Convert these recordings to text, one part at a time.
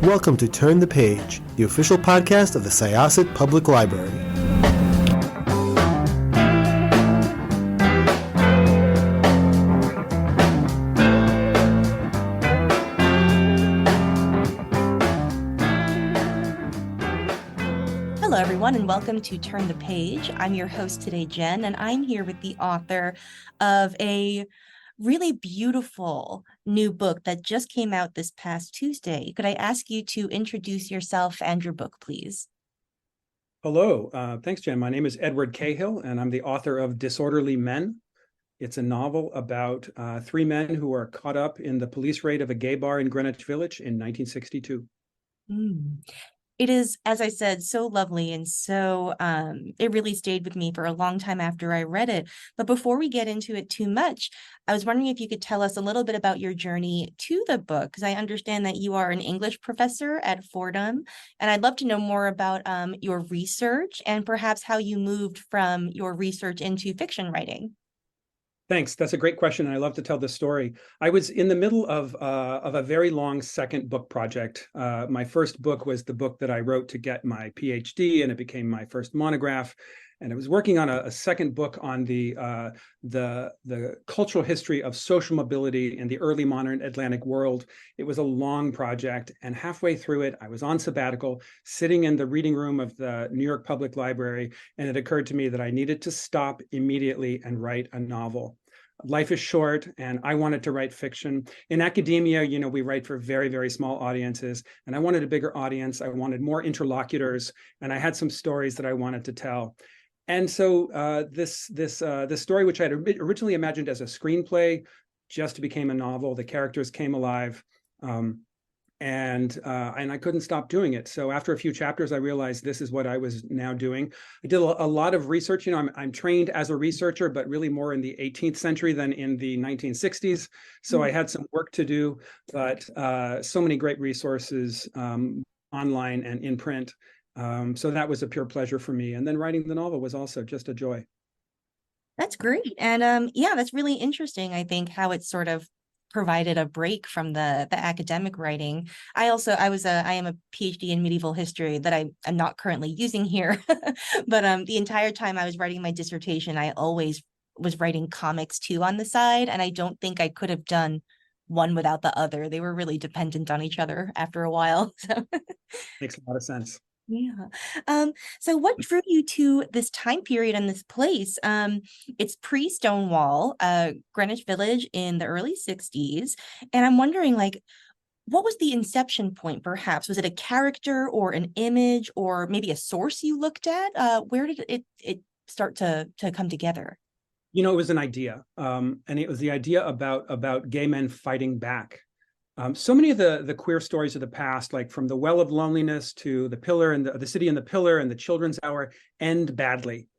Welcome to Turn the Page, the official podcast of the Syosset Public Library. Hello, everyone, and welcome to Turn the Page. I'm your host today, Jen, and I'm here with the author of a really beautiful new book that just came out this past Tuesday. Could I ask you to introduce yourself and your book, please? Hello. Thanks, Jen. My name is Edward Cahill, and I'm the author of Disorderly Men. It's a novel about three men who are caught up in the police raid of a gay bar in Greenwich Village in 1962. It is, as I said, so lovely, and so it really stayed with me for a long time after I read it. But before we get into it too much, I was wondering if you could tell us a little bit about your journey to the book, because I understand that you are an English professor at Fordham, and I'd love to know more about your research and perhaps how you moved from your research into fiction writing. Thanks. That's a great question, and I love to tell this story. I was in the middle of a very long second book project. My first book was the book that I wrote to get my PhD, and it became my first monograph. And I was working on a second book on the cultural history of social mobility in the early modern Atlantic world. It was a long project, and halfway through it, I was on sabbatical, sitting in the reading room of the New York Public Library, and it occurred to me that I needed to stop immediately and write a novel. Life is short, and I wanted to write fiction. In academia, we write for very, very small audiences, and I wanted a bigger audience. I wanted more interlocutors, and I had some stories that I wanted to tell. And so this story, which I had originally imagined as a screenplay, just became a novel. The characters came alive, and I couldn't stop doing it. So after a few chapters, I realized this is what I was now doing. I did a lot of research. I'm trained as a researcher, but really more in the 18th century than in the 1960s. So I had some work to do, but so many great resources online and in print. So that was a pure pleasure for me. And then writing the novel was also just a joy. That's great. And yeah, that's really interesting, I think, how it sort of provided a break from the academic writing. I am a PhD in medieval history that I'm not currently using here. But the entire time I was writing my dissertation, I always was writing comics too on the side. And I don't think I could have done one without the other. They were really dependent on each other after a while. So Makes a lot of sense. Yeah. So what drew you to this time period and this place? It's pre-Stonewall, Greenwich Village in the early 60s. And I'm wondering, what was the inception point, perhaps? Was it a character or an image or maybe a source you looked at? Where did it start to come together? It was an idea. And it was the idea about gay men fighting back. So many of the queer stories of the past, like from the Well of Loneliness to the Pillar and the City and the Pillar and the Children's Hour, end badly.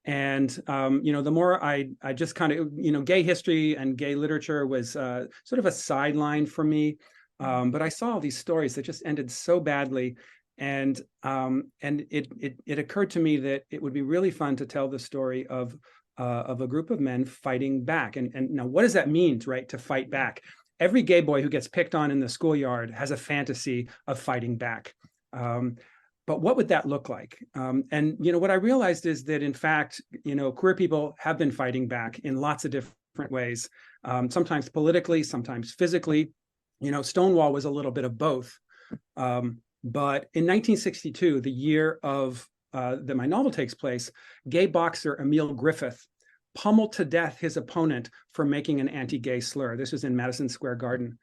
And the more I just kind of gay history and gay literature was sort of a sideline for me. But I saw all these stories that just ended so badly, and it occurred to me that it would be really fun to tell the story of a group of men fighting back. And now, what does that mean, right? To fight back? Every gay boy who gets picked on in the schoolyard has a fantasy of fighting back. But what would that look like? And what I realized is that, in fact, queer people have been fighting back in lots of different ways, sometimes politically, sometimes physically. Stonewall was a little bit of both. But in 1962, the year of that my novel takes place, gay boxer Emil Griffith pummeled to death his opponent for making an anti-gay slur. This was in Madison Square Garden.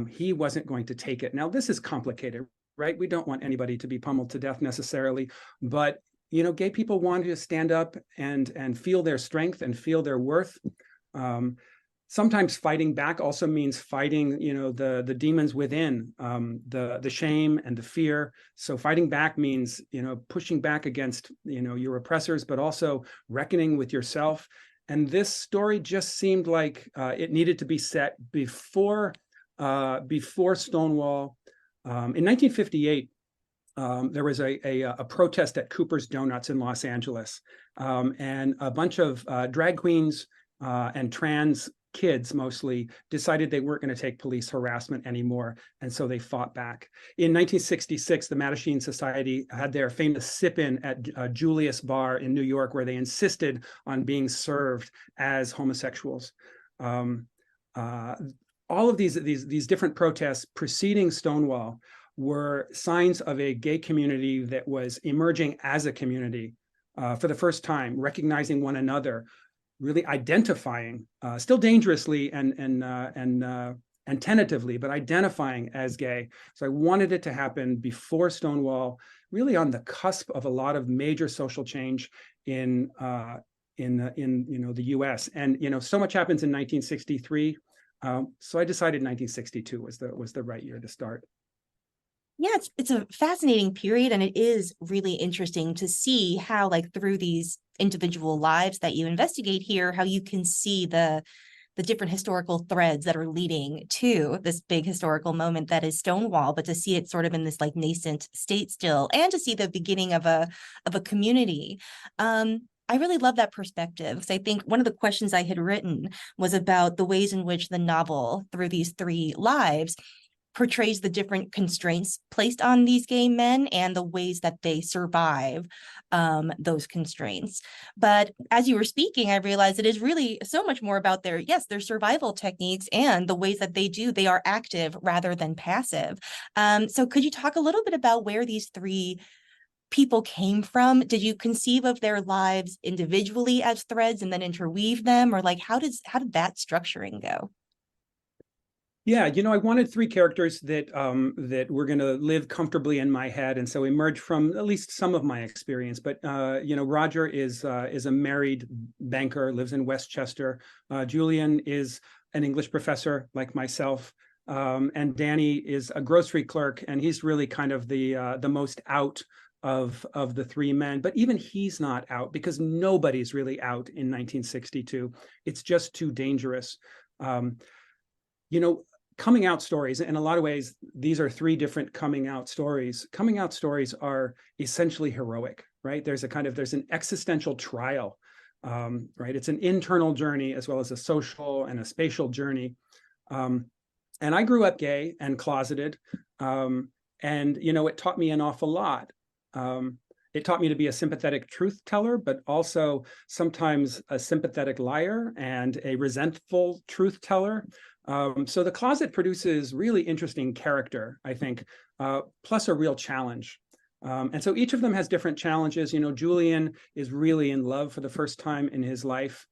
He wasn't going to take it. Now, this is complicated, right? We don't want anybody to be pummeled to death necessarily, but gay people want to stand up and feel their strength and feel their worth. Sometimes fighting back also means fighting, the demons within, the shame and the fear. So fighting back means, pushing back against, your oppressors, but also reckoning with yourself. And this story just seemed like it needed to be set before Stonewall. In 1958, there was a protest at Cooper's Donuts in Los Angeles, and a bunch of drag queens and trans kids mostly, decided they weren't going to take police harassment anymore, and so they fought back. In 1966, the Mattachine Society had their famous sip-in at Julius Bar in New York, where they insisted on being served as homosexuals. All of these different protests preceding Stonewall were signs of a gay community that was emerging as a community for the first time, recognizing one another, really identifying, still dangerously and tentatively, but identifying as gay. So I wanted it to happen before Stonewall, really on the cusp of a lot of major social change in the U.S. And so much happens in 1963. So I decided 1962 was the right year to start. Yeah, it's a fascinating period, and it is really interesting to see how, like, through these individual lives that you investigate here, how you can see the different historical threads that are leading to this big historical moment that is Stonewall, but to see it sort of in this like nascent state still, and to see the beginning of a community. I really love that perspective, because I think one of the questions I had written was about the ways in which the novel, through these three lives, portrays the different constraints placed on these gay men and the ways that they survive those constraints. But as you were speaking, I realized it is really so much more about their survival techniques and the ways that they are active rather than passive. So could you talk a little bit about where these three people came from? Did you conceive of their lives individually as threads and then interweave them, or like how did that structuring go? Yeah, I wanted three characters that were going to live comfortably in my head, and so emerge from at least some of my experience. But Roger is a married banker, lives in Westchester. Julian is an English professor like myself, and Danny is a grocery clerk, and he's really kind of the most out of the three men. But even he's not out, because nobody's really out in 1962. It's just too dangerous. Coming out stories, in a lot of ways, these are three different coming out stories. Coming out stories are essentially heroic, right? There's an existential trial, right? It's an internal journey as well as a social and a spatial journey. And I grew up gay and closeted, and it taught me an awful lot. It taught me to be a sympathetic truth teller, but also sometimes a sympathetic liar and a resentful truth teller. So the closet produces really interesting character, I think, plus a real challenge. And so each of them has different challenges. Julian is really in love for the first time in his life.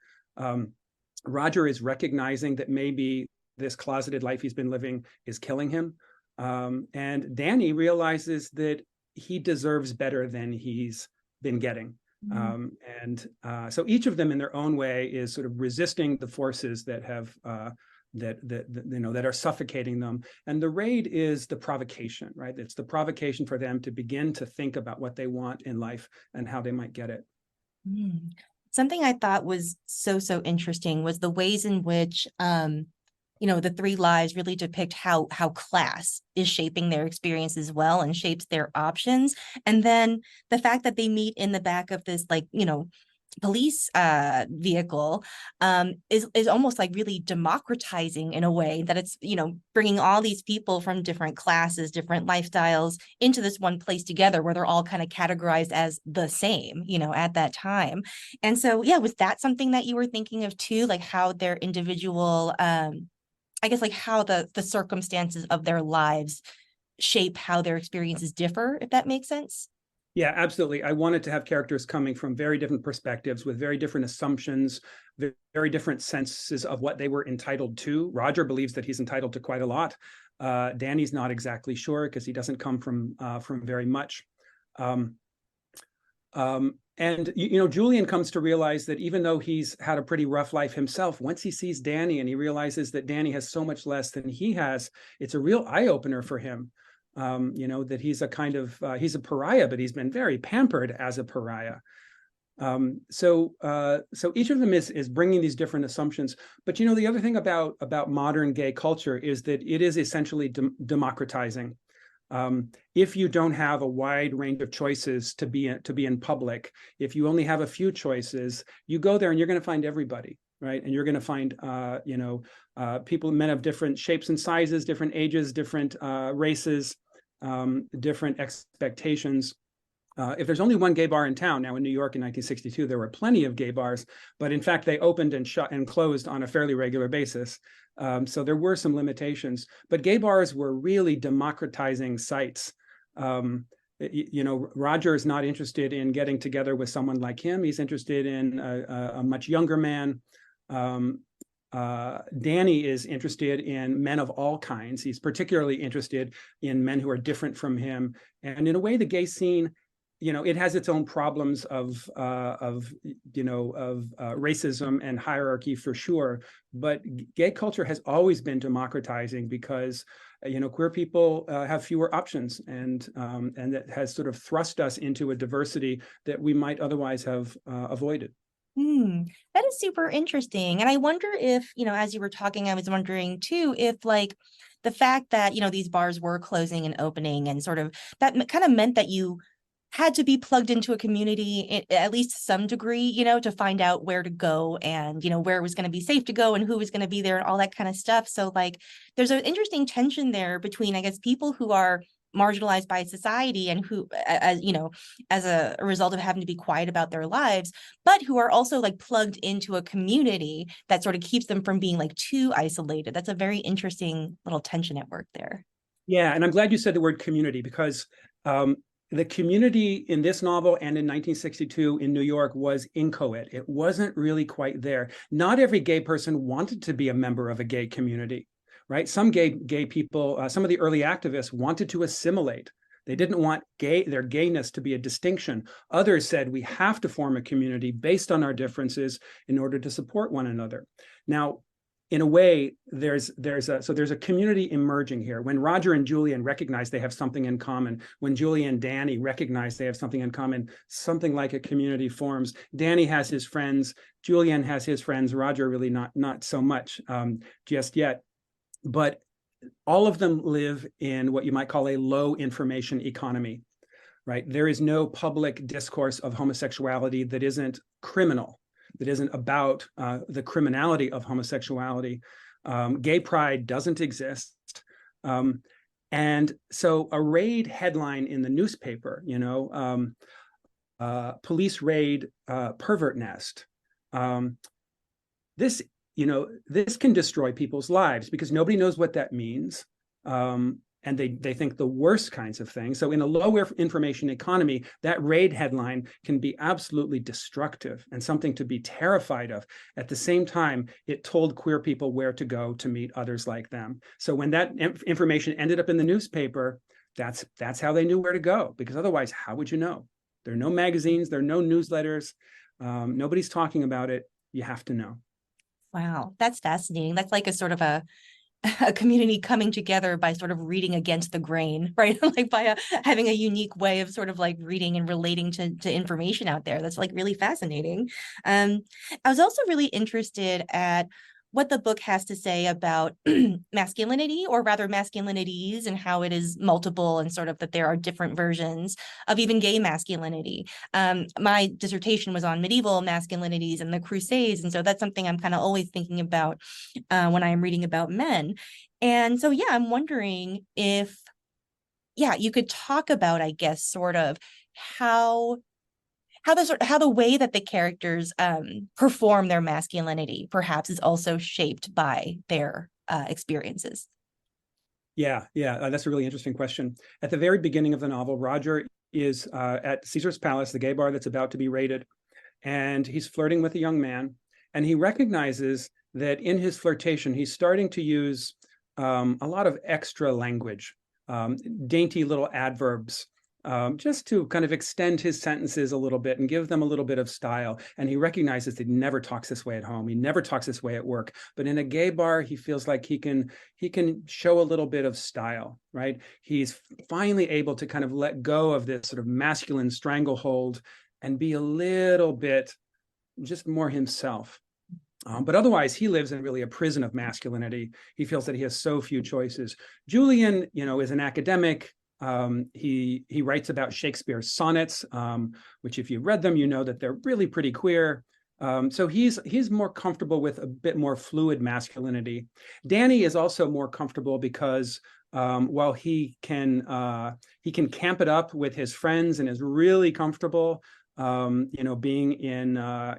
Roger is recognizing that maybe this closeted life he's been living is killing him. And Danny realizes that he deserves better than he's been getting. So each of them in their own way is sort of resisting the forces that have that are suffocating them. And the raid is the provocation, right? It's the provocation for them to begin to think about what they want in life and how they might get it. Something I thought was so interesting was the ways in which the three lives really depict how class is shaping their experience as well, and shapes their options. And then the fact that they meet in the back of this police vehicle is almost like really democratizing, in a way that it's bringing all these people from different classes, different lifestyles into this one place together, where they're all kind of categorized as the same at that time. And so was that something that you were thinking of too, like how their individual how the circumstances of their lives shape how their experiences differ, if that makes sense? Yeah, absolutely. I wanted to have characters coming from very different perspectives, with very different assumptions, very different senses of what they were entitled to. Roger believes that he's entitled to quite a lot. Danny's not exactly sure, because he doesn't come from very much. And Julian comes to realize that even though he's had a pretty rough life himself, once he sees Danny and he realizes that Danny has so much less than he has, it's a real eye-opener for him. That he's he's a pariah, but he's been very pampered as a pariah. So each of them is bringing these different assumptions. But the other thing about modern gay culture is that it is essentially democratizing. If you don't have a wide range of choices to be in public, if you only have a few choices, you go there and you're going to find everybody. right? And you're going to find, people, men of different shapes and sizes, different ages, different races, different expectations. If there's only one gay bar in town now in New York in 1962, there were plenty of gay bars, but in fact, they opened and shut and closed on a fairly regular basis. So there were some limitations, but gay bars were really democratizing sites. Roger is not interested in getting together with someone like him. He's interested in a much younger man. Danny is interested in men of all kinds. He's particularly interested in men who are different from him. And in a way, the gay scene, it has its own problems of racism and hierarchy for sure. But gay culture has always been democratizing because queer people have fewer options, and that has sort of thrust us into a diversity that we might otherwise have avoided. That is super interesting. And I wonder if, as you were talking, I was wondering too, if like the fact that, these bars were closing and opening and sort of that kind of meant that you had to be plugged into a community at least some degree, to find out where to go and, where it was going to be safe to go and who was going to be there and all that kind of stuff. So like, there's an interesting tension there between, I guess, people who are marginalized by society and who, as a result of having to be quiet about their lives, but who are also like plugged into a community that sort of keeps them from being like too isolated. That's a very interesting little tension at work there. Yeah, and I'm glad you said the word community because the community in this novel and in 1962 in New York was inchoate. It wasn't really quite there. Not every gay person wanted to be a member of a gay community, right? Some gay people, some of the early activists wanted to assimilate. They didn't want their gayness to be a distinction. Others said we have to form a community based on our differences in order to support one another. Now, in a way, there's a community emerging here. When Roger and Julian recognize they have something in common, when Julie and Danny recognize they have something in common, something like a community forms. Danny has his friends, Julian has his friends, Roger really not so much just yet. But all of them live in what you might call a low information economy, right? There is no public discourse of homosexuality that isn't criminal, that isn't about the criminality of homosexuality. Gay pride doesn't exist. And so a raid headline in the newspaper, police raid pervert nest. This can destroy people's lives because nobody knows what that means. And they think the worst kinds of things. So in a low information economy, that raid headline can be absolutely destructive and something to be terrified of. At the same time, it told queer people where to go to meet others like them. So when that information ended up in the newspaper, that's how they knew where to go, because otherwise, how would you know? There are no magazines, there are no newsletters, nobody's talking about it. You have to know. Wow, that's fascinating. That's like a sort of a community coming together by sort of reading against the grain, right? Like by having a unique way of sort of like reading and relating to information out there. That's like really fascinating. I was also really interested at what the book has to say about masculinity, or rather masculinities, and how it is multiple and sort of that there are different versions of even gay masculinity. My dissertation was on medieval masculinities and the Crusades. And so that's something I'm kind of always thinking about when I'm reading about men. And so, yeah, I'm wondering if, you could talk about, I guess, sort of how the way that the characters perform their masculinity perhaps is also shaped by their experiences. Yeah, that's a really interesting question. At the very beginning of the novel, Roger is at Caesar's Palace, the gay bar that's about to be raided, and he's flirting with a young man, and he recognizes that in his flirtation, he's starting to use a lot of extra language, dainty little adverbs, just to kind of extend his sentences a little bit and give them a little bit of style. And he recognizes that he never talks this way at home. He never talks this way at work. But in a gay bar, he feels like he can show a little bit of style, right? He's finally able to kind of let go of this sort of masculine stranglehold and be a little bit just more himself. But otherwise, he lives in really a prison of masculinity. He feels that he has so few choices. Julian, is an academic. He writes about Shakespeare's sonnets, which if you've read them, you know that they're really pretty queer. So he's more comfortable with a bit more fluid masculinity. Danny is also more comfortable because while he can camp it up with his friends and is really comfortable, being in a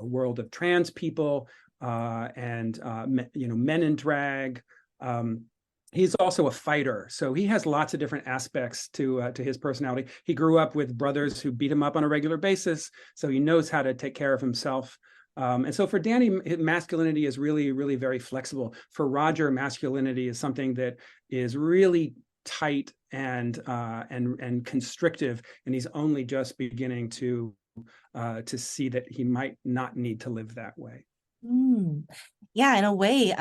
world of trans people and men in drag. He's also a fighter, so he has lots of different aspects to his personality. He grew up with brothers who beat him up on a regular basis, so he knows how to take care of himself. And so for Danny, masculinity is really, really very flexible. For Roger, masculinity is something that is really tight and constrictive, and he's only just beginning to see that he might not need to live that way. Yeah, in a way,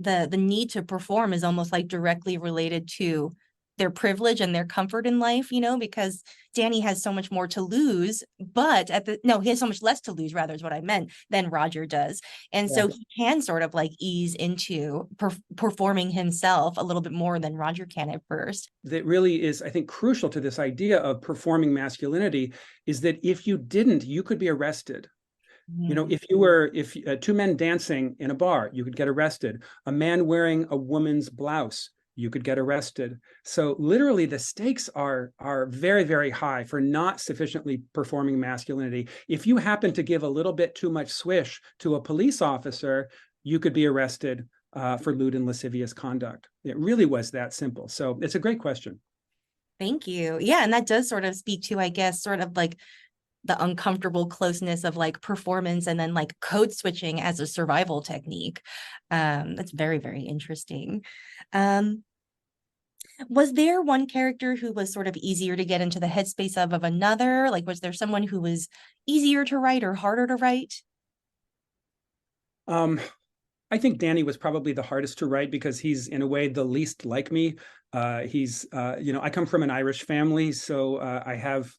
the need to perform is almost like directly related to their privilege and their comfort in life, because Danny has so much more to lose, but he has so much less to lose, rather, is what I meant, than Roger does. And so he can sort of like ease into performing himself a little bit more than Roger can at first. That really is, I think, crucial to this idea of performing masculinity, is that if you didn't, you could be arrested. If two men dancing in a bar, you could get arrested. A man wearing a woman's blouse, you could get arrested. So literally the stakes are very, very high for not sufficiently performing masculinity. If you happen to give a little bit too much swish to a police officer, you could be arrested for lewd and lascivious conduct. It really was that simple. So it's a great question. Thank you. Yeah, and that does sort of speak to, I guess, sort of like the uncomfortable closeness of like performance and then like code switching as a survival technique. That's very, very interesting. Was there one character who was sort of easier to get into the headspace of another? Like, was there someone who was easier to write or harder to write? I think Danny was probably the hardest to write because he's in a way the least like me. I come from an Irish family, so I have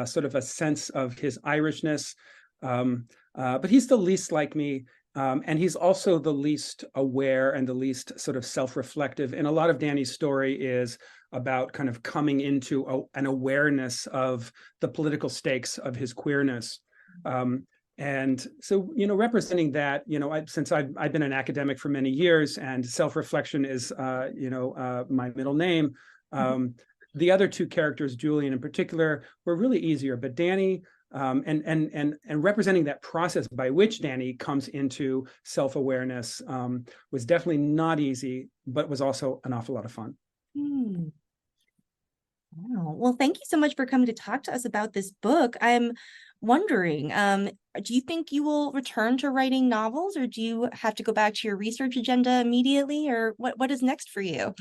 sort of a sense of his Irishness, but he's the least like me, and he's also the least aware and the least sort of self-reflective. And a lot of Danny's story is about kind of coming into an awareness of the political stakes of his queerness. And so, representing that, since I've been an academic for many years and self-reflection is, my middle name, the other two characters, Julian in particular, were really easier. But Danny, and representing that process by which Danny comes into self-awareness was definitely not easy, but was also an awful lot of fun. Wow. Well, thank you so much for coming to talk to us about this book. I'm wondering, do you think you will return to writing novels, or do you have to go back to your research agenda immediately, or what is next for you?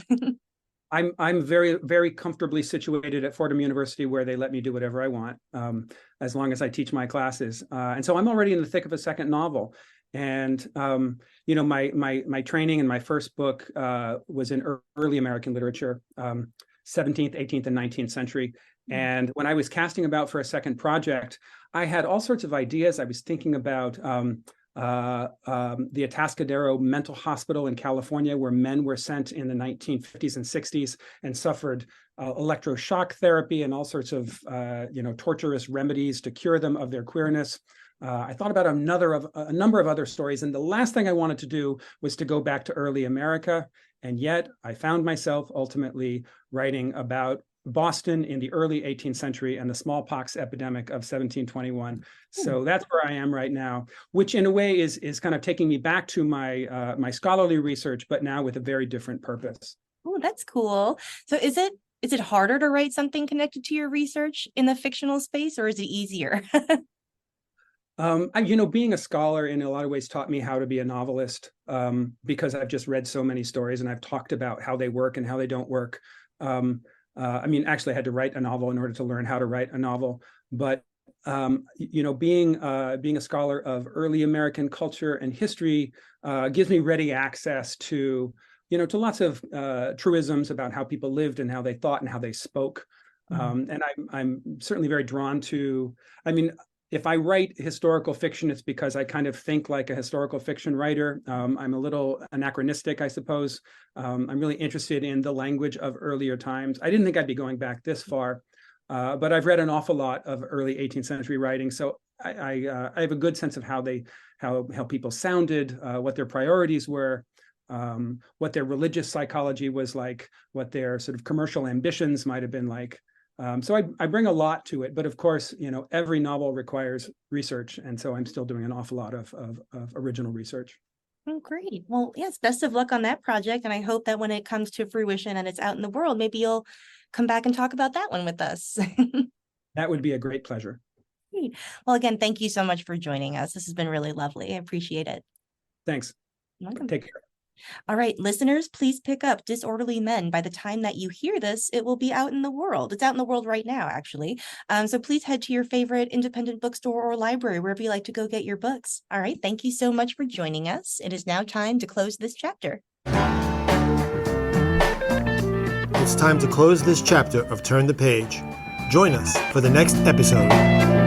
I'm very, very comfortably situated at Fordham University, where they let me do whatever I want, as long as I teach my classes. And so I'm already in the thick of a second novel. And my training in my first book was in early American literature, 17th, 18th, and 19th century. And when I was casting about for a second project, I had all sorts of ideas. I was thinking about the Atascadero Mental Hospital in California, where men were sent in the 1950s and 60s and suffered electroshock therapy and all sorts of torturous remedies to cure them of their queerness. I thought about a number of other stories, and the last thing I wanted to do was to go back to early America. And yet I found myself ultimately writing about Boston in the early 18th century and the smallpox epidemic of 1721. So that's where I am right now, which in a way is kind of taking me back to my my scholarly research, but now with a very different purpose. Oh, that's cool. So is it harder to write something connected to your research in the fictional space, or is it easier? Being a scholar in a lot of ways taught me how to be a novelist, because I've just read so many stories and I've talked about how they work and how they don't work. Actually, I had to write a novel in order to learn how to write a novel. But being a scholar of early American culture and history gives me ready access to lots of truisms about how people lived and how they thought and how they spoke. And I'm certainly very drawn to. If I write historical fiction, it's because I kind of think like a historical fiction writer. I'm a little anachronistic, I suppose. I'm really interested in the language of earlier times. I didn't think I'd be going back this far, but I've read an awful lot of early 18th century writing. So I have a good sense of how people sounded, what their priorities were, what their religious psychology was like, what their sort of commercial ambitions might have been like. So I bring a lot to it, but of course, every novel requires research, and so I'm still doing an awful lot of original research. Oh, great. Well, yes, best of luck on that project, and I hope that when it comes to fruition and it's out in the world, maybe you'll come back and talk about that one with us. That would be a great pleasure. Great. Well, again, thank you so much for joining us. This has been really lovely. I appreciate it. Thanks. Welcome. Take care. All right, listeners, please pick up Disorderly Men. By the time that you hear this, it will be out in the world. It's out in the world right now, actually. So please head to your favorite independent bookstore or library, wherever you like to go get your books. All right, thank you so much for joining us. It is now time to close this chapter. It's time to close this chapter of Turn the Page. Join us for the next episode.